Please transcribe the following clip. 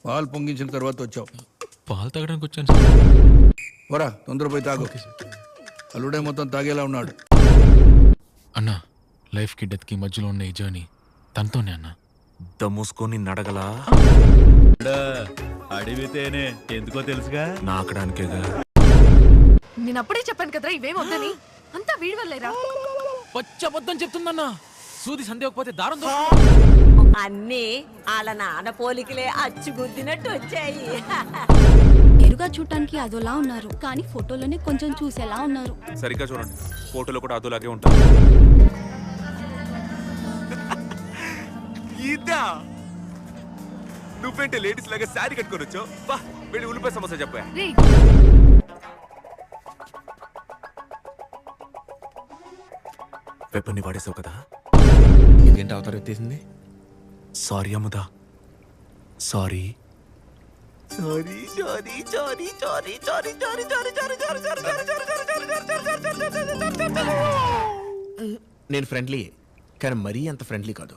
పాలు పొంగించిన తర్వాత వచ్చావు. పాలు తాగడానికి వచ్చాను సార్. పోరా, తొందరపోయి తాగు. అల్లుడే మొత్తం తాగేలా ఉన్నాడు. అన్న, లైఫ్కి డెత్కి మధ్యలో ఉన్న ఈ జర్నీ తనతోనే అన్న. దమ్ముసుకొని నడగలా అడిగితేనే ఎందుకో తెలుసుగా. నాకడానికేగా. నేను అప్పుడే చెప్పాను కదరా ఇవేం వద్దని. అంతా వీడి వల్లేరా. పచ్చబద్ధం చెప్తుందన్నా. సూది సందేహకపోతే దారం అన్నీ వాళ్ళ నాన్న పోలికలే అచ్చుగుద్దినట్టు వచ్చాయి. ఎరుగా చూడటానికి అదోలా ఉన్నారు, కానీ ఫోటోలోనే కొంచెం చూసేలా ఉన్నారు. సరిగ్గా చూడండి, ఫోటోలో కూడా అదోలాగే ఉంటారు. ఇదా నువ్వేంటే లేడీస్ లాగా శారీ కట్టుకొని వచ్చావు? బా వెళ్ళి ఉల్లిపాయ సమస్య చెప్పా. రేయ్, వెపన్ని వాడేసావు కదా. ఇదేంటి అవతారం ఎత్తేసింది? సారీ అమ్ముదా, sorry sorry sorry sorry sorry sorry sorry sorry sorry sorry sorry. నేను ఫ్రెండ్లీ, కానీ మరీ అంత ఫ్రెండ్లీ కాదు.